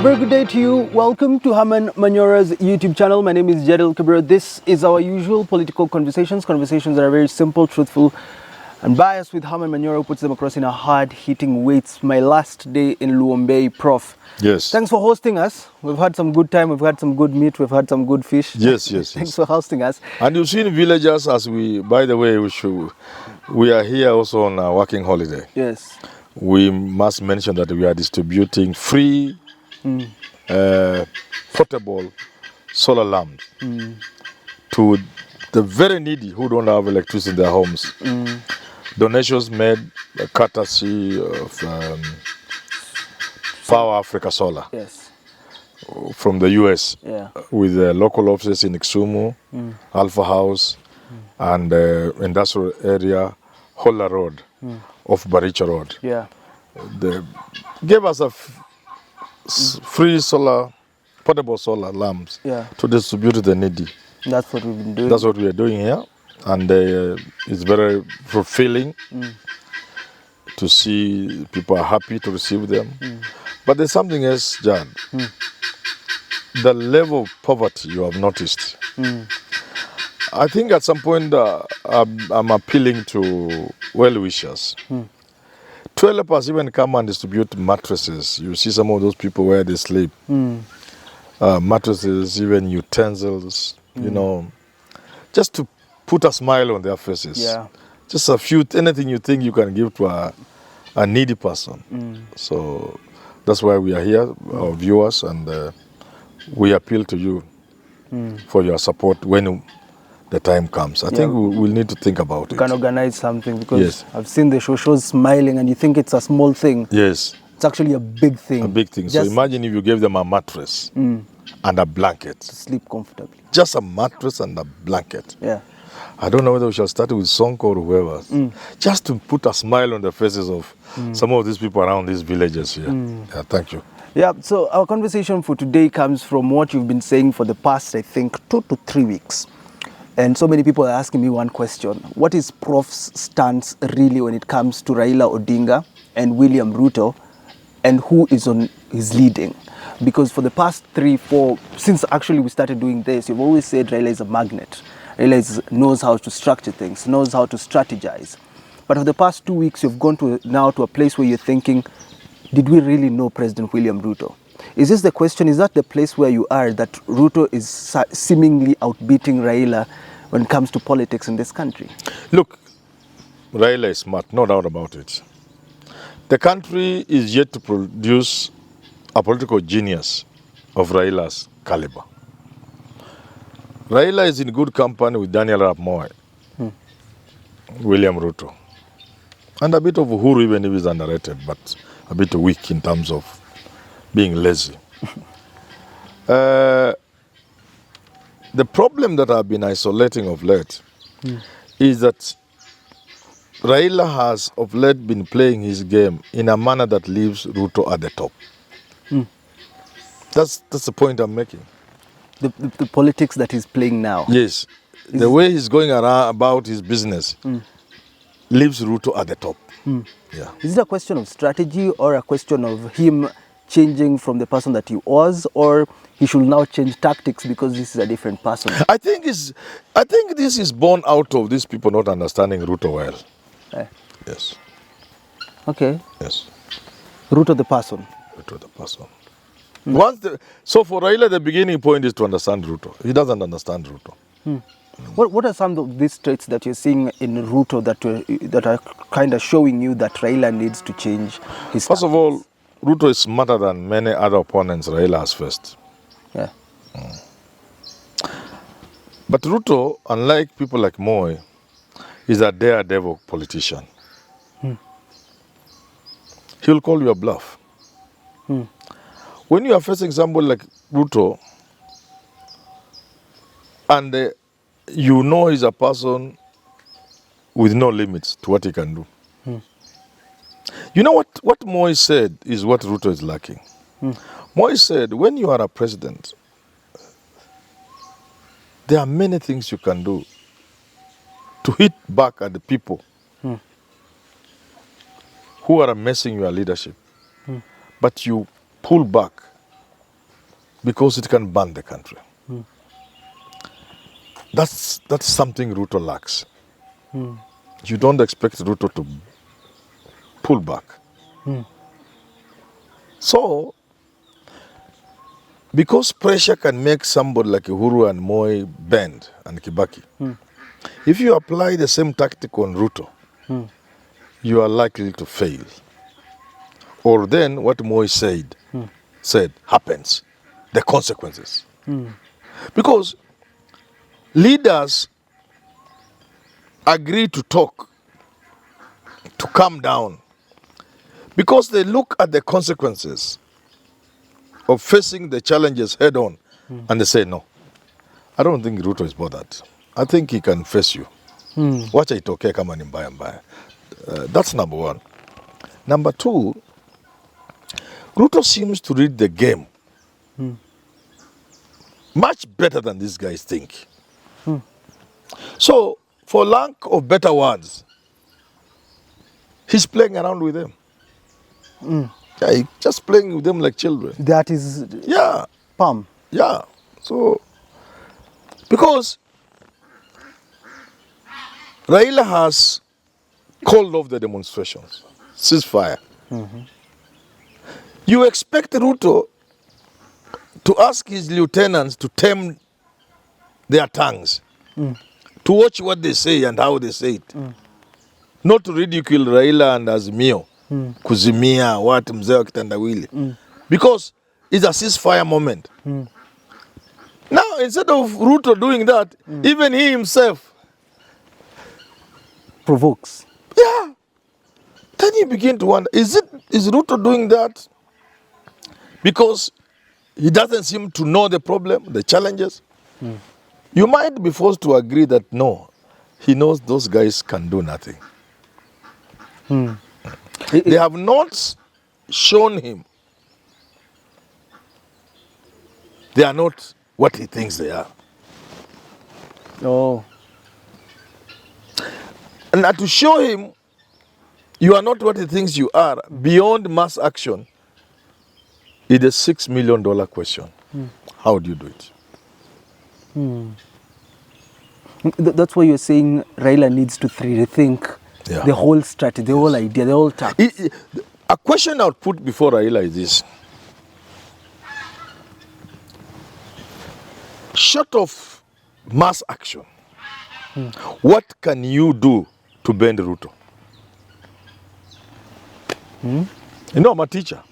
very good day to you. Welcome to Herman Manyora's YouTube channel. My name is Jedel Kabir. This is our usual political conversations that are very simple, truthful, and biased with Herman Manyora, who puts them across in a hard-hitting weights. My last day in Luombe, Prof. Yes. Thanks for hosting us. We've had some good time. We've had some good meat. We've had some good fish. Yes. Thanks for hosting us. And you've seen villagers as by the way, we are here also on a working holiday. Yes. We must mention that we are distributing free, portable solar lamps to the very needy who don't have electricity in their homes. Donations made courtesy of Power Africa Solar. Yes. From the US, with the local offices in Ixumu, Alpha House, and industrial area, Hola Road, off Baricha Road. Yeah. They gave us a free portable solar lamps to distribute to the needy. That's what we've been doing. That's what we are doing here, and it's very fulfilling to see people are happy to receive them. But there's something else, Jan. The level of poverty you have noticed. I think at some point I'm appealing to well-wishers to help us even come and distribute mattresses. You see some of those people where they sleep. Mattresses, even utensils, you know, just to put a smile on their faces. Yeah. Just anything you think you can give to a needy person. So that's why we are here, our viewers, and we appeal to you for your support when the time comes. I think we'll need to think about it. You can organize something because I've seen the shows smiling and you think it's a small thing. Yes. It's actually a big thing. A big thing. So imagine if you gave them a mattress and a blanket. To sleep comfortably. Just a mattress and a blanket. Yeah. I don't know whether we shall start with Sonko or whoever. Just to put a smile on the faces of some of these people around these villages here. Yeah, thank you. Yeah, so our conversation for today comes from what you've been saying for the past, I think, 2 to 3 weeks. And so many people are asking me one question. What is Prof's stance really when it comes to Raila Odinga and William Ruto, and who is on his leading? Because for the past 3, 4, since actually we started doing this, you've always said Raila is a magnet. Raila knows how to structure things, knows how to strategize. But for the past 2 weeks, you've gone to a place where you're thinking, did we really know President William Ruto? Is this the question? Is that the place where you are, that Ruto is seemingly outbeating Raila when it comes to politics in this country? Look, Raila is smart, no doubt about it. The country is yet to produce a political genius of Raila's caliber. Raila is in good company with Daniel Arap Moi, William Ruto, and a bit of Uhuru, even if he's underrated, but a bit weak in terms of being lazy. The problem that I've been isolating of late is that Raila has of late been playing his game in a manner that leaves Ruto at the top. That's the point I'm making. The politics that he's playing now. Yes. The way he's going about his business leaves Ruto at the top. Yeah. Is it a question of strategy or a question of him changing from the person that he was, or he should now change tactics because this is a different person? I think this is born out of these people not understanding Ruto well. Yes. Okay. Yes. Ruto the person. Ruto the person. So for Raila, the beginning point is to understand Ruto. He doesn't understand Ruto. What are some of these traits that you're seeing in Ruto that are kind of showing you that Raila needs to change his First of all, Ruto is smarter than many other opponents Raila has faced. Yeah. But Ruto, unlike people like Moi, is a daredevil politician. He'll call you a bluff. When you are facing somebody like Ruto, and you know he's a person with no limits to what he can do. You know what Moi said is what Ruto is lacking. Moi said, when you are a president, there are many things you can do to hit back at the people who are messing your leadership. But you pull back because it can burn the country. That's something Ruto lacks. You don't expect Ruto to pull back. So, because pressure can make somebody like Uhuru and Moi bend and Kibaki, if you apply the same tactic on Ruto, you are likely to fail. Or then what Moi said happens, the consequences. Because leaders agree to talk, to calm down, because they look at the consequences of facing the challenges head on, and they say, no, I don't think Ruto is bothered. I think he can face you. Wacha itoke kama ni mbaya mbaya. That's number one. Number two, Ruto seems to read the game much better than these guys think. So, for lack of better words, he's playing around with them. Yeah, he's just playing with them like children. That is palm. Yeah. So, because Raila has called off the demonstrations, ceasefire. You expect Ruto to ask his lieutenants to tame their tongues, to watch what they say and how they say it, not to ridicule Raila and Azimio, kuzimia, what mzee wa kitandawili, because it's a ceasefire moment. Now, instead of Ruto doing that, even he himself provokes. Yeah. Then you begin to wonder, is Ruto doing that because he doesn't seem to know the problem, the challenges? You might be forced to agree that no, he knows those guys can do nothing. They have not shown him they are not what he thinks they are. Oh. And to show him you are not what he thinks you are, beyond mass action, is a $6 million question. How do you do it? That's why you're saying Raila needs to rethink the whole strategy, the whole idea, the whole tactics. A question I would put before Raila is this. Short of mass action, what can you do to bend Ruto? You know, I'm a teacher,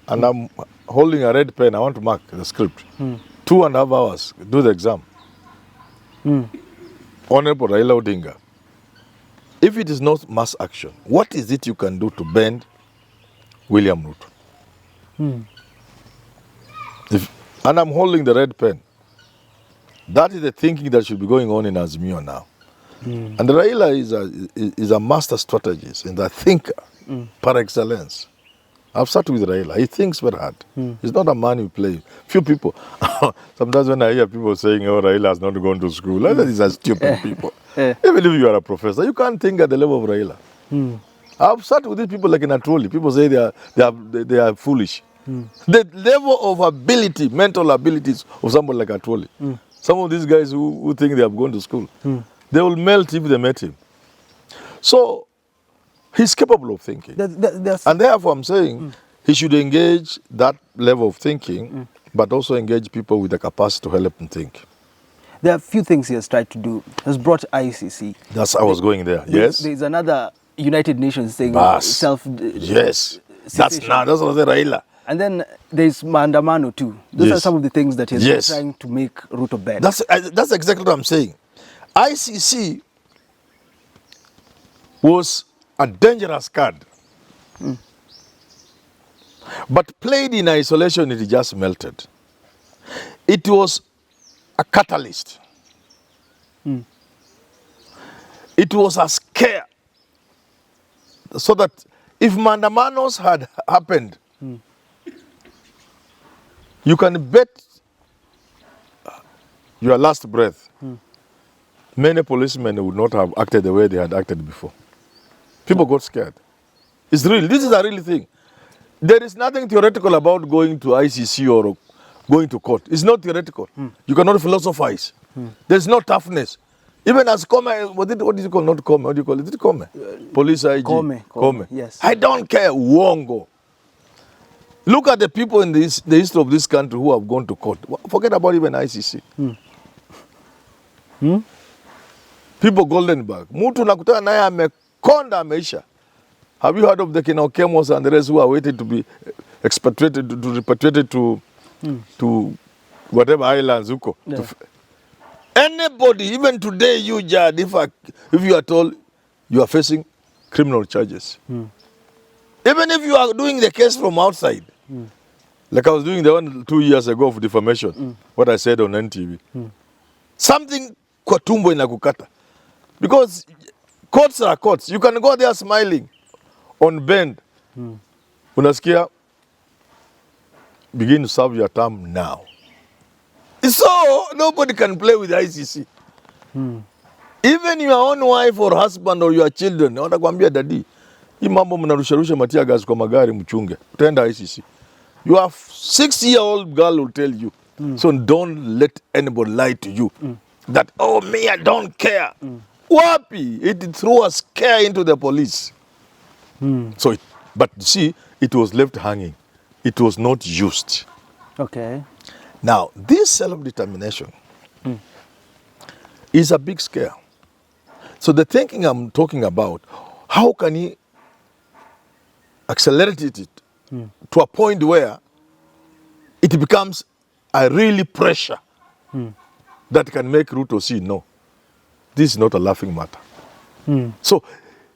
and I'm holding a red pen. I want to mark the script. 2.5 hours, do the exam. Honorable Raila Odinga, if it is not mass action, what is it you can do to bend William Ruto? And I'm holding the red pen. That is the thinking that should be going on in Azimio now. And Raila is a master strategist and a thinker par excellence. I've sat with Raila. He thinks very hard. He's not a man who plays. Few people, sometimes when I hear people saying, oh, Raila has not gone to school, these are stupid people. Even if you are a professor, you can't think at the level of Raila. I've sat with these people like in a trolley. People say they are foolish. The level of ability, mental abilities of somebody like a trolley. Some of these guys who think they have gone to school, they will melt if they met him. So he's capable of thinking. And therefore I'm saying he should engage that level of thinking, but also engage people with the capacity to help him think. There are a few things he has tried to do. He has brought ICC. I was going there, yes. There's another United Nations thing, yes. That's what I said, Raila. And then there's Maandamano too. Those are some of the things that he's been trying to make Ruto bend. That's exactly what I'm saying. ICC was a dangerous card. But played in isolation, it just melted. It was a catalyst. It was a scare. So that if Maandamanos had happened, you can bet your last breath, many policemen would not have acted the way they had acted before. People got scared. It's real. This is a real thing. There is nothing theoretical about going to ICC going to court. It's not theoretical. You cannot philosophize. There's no toughness. Even as Come, what do you call, not Come, what do you call it? Is it Come? Police IG. Come, yes. I don't care, Wongo. Look at the people in the history of this country who have gone to court. Forget about even ICC. People Goldenberg. Mutu nakutana naye amekonda ameisha. Have you heard of the Kinokemos and the rest who are waiting to be expatriated, to repatriated to whatever islands huko? Yeah. Anybody, even today, you judge, if you are told you are facing criminal charges, even if you are doing the case from outside, like I was doing the one 2 years ago for defamation, what I said on NTV, something kwa tumbo inakukata, because courts are courts. You can go there smiling on bend. Unasikia, begin to serve your term now. So nobody can play with ICC. Even your own wife or husband or your children, watakwambia daddy, hii mambo mnarusharusha matia gas kwa magari mchunge. Utaenda ICC. Your 6-year-old girl will tell you. So don't let anybody lie to you. That, oh me, I don't care. Wapi, it threw a scare into the police. So, but see, it was left hanging. It was not used. Okay. Now, this self-determination is a big scare. So the thinking I'm talking about, how can he accelerate it to a point where it becomes a really pressure that can make Ruto see, no, this is not a laughing matter. So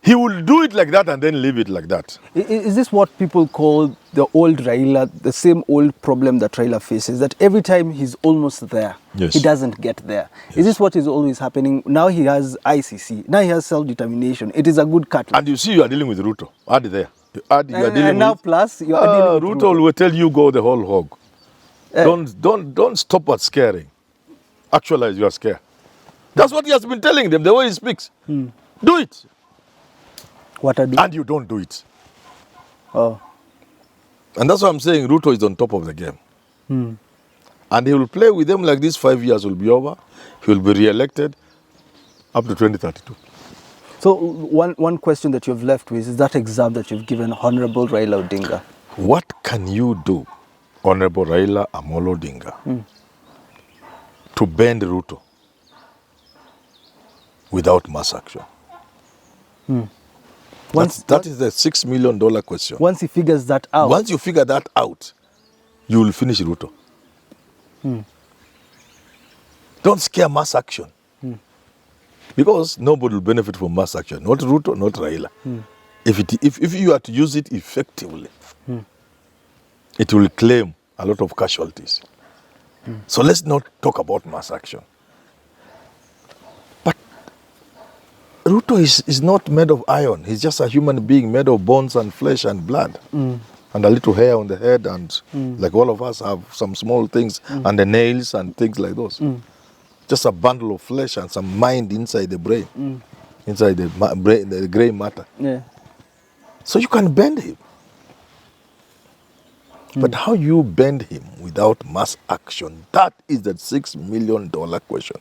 he will do it like that and then leave it like that. Is this what people call the old Raila, the same old problem that Raila faces, that every time he's almost there, he doesn't get there? Yes. Is this what is always happening? Now he has ICC, now he has self-determination. It is a good cut. And you see you are dealing with Ruto. Add there. You are dealing and now with, plus you are dealing with Ruto will tell you go the whole hog. Don't stop at scaring. Actualize your scare. That's what he has been telling them, the way he speaks. Do it. What I do? And you don't do it. Oh. And that's why I'm saying Ruto is on top of the game. And he will play with them like this. 5 years will be over. He will be re-elected up to 2032. So one question that you've left with is that exam that you've given Honorable Raila Odinga. What can you do, Honorable Raila Amolo Odinga, to bend Ruto without mass action? That is the $6 million question. Once he figures that out. Once you figure that out, you will finish Ruto. Don't scare mass action. Because nobody will benefit from mass action. Not Ruto, not Raila. If you are to use it effectively, it will claim a lot of casualties. So let's not talk about mass action. But Ruto is not made of iron. He's just a human being made of bones and flesh and blood. And a little hair on the head, and like all of us have some small things, and the nails and things like those. Just a bundle of flesh and some mind inside the brain, inside the gray matter. Yeah. So you can bend him. But how you bend him without mass action, that is the $6 million question.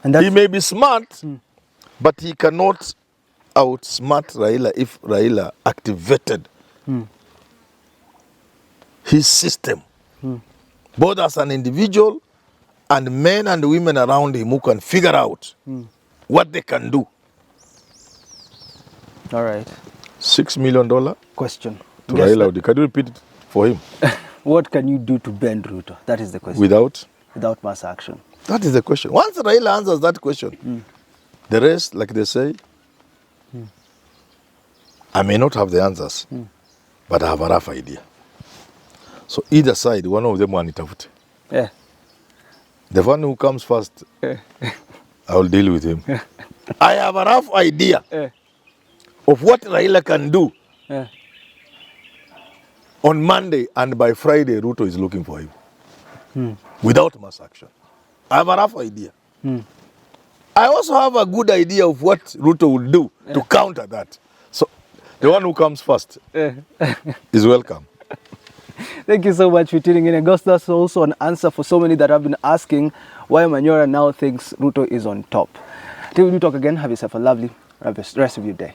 And he may be smart, but he cannot outsmart Raila if Raila activated his system, both as an individual and men and women around him who can figure out what they can do. All right. $6 million question to Raila Odinga. Can you repeat it for him? What can you do to bend Ruto? That is the question. Without mass action. That is the question. Once Raila answers that question, the rest, like they say, I may not have the answers, but I have a rough idea. So either side, one of them wanitafute. Yeah. The one who comes first, I will deal with him. I have a rough idea of what Raila can do on Monday, and by Friday, Ruto is looking for him without mass action. I have a rough idea. I also have a good idea of what Ruto will do to counter that. So the one who comes first is welcome. Thank you so much for tuning in. And Ghost, that's also an answer for so many that have been asking why Manyora now thinks Ruto is on top. Till we talk again, have yourself a lovely rest of your day.